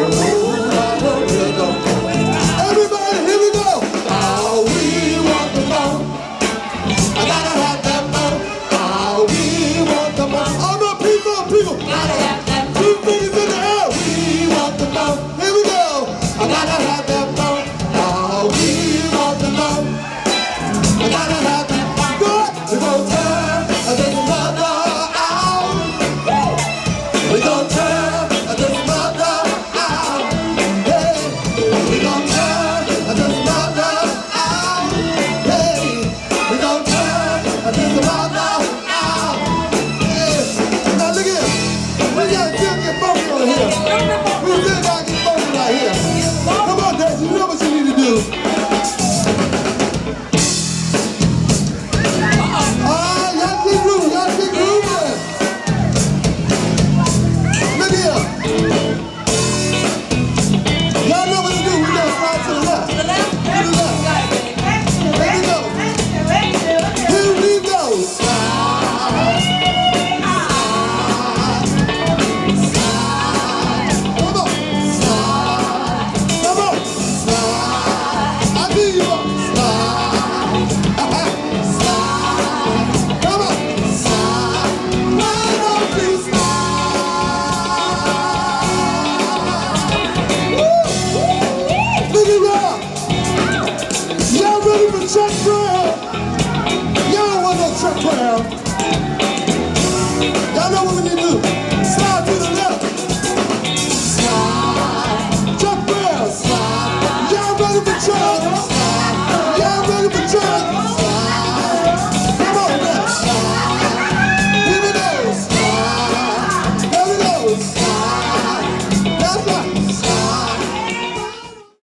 Everybody, here we go. Oh, we want the more. I gotta have that more. Oh, we want the more. All the people. Two fingers in the air. We want the more. Here we go. I gotta have that more. Oh, we want the more. I gotta have that more. Good. We're gonna turn this mother out. We're gonna turn this mother out. Hey, we're gonna turn this mother out. Hey, we're gonna turn this mother out. Hey, now look here. We gotta still get funky on here. We still gotta get funky right here. Come on, Daisy, you know what you need to do. Y'all keep grooving. Look here. Y'all know what to do. We gotta slide to the left. To the left. Here we go. Here we go. Slide. Come on. Slide. Come on. Slide. I need you. Slide. Slide. Come on. Slide. Why don't you slide? Look at y'all. Y'all ready for check round? Y'all want no check round.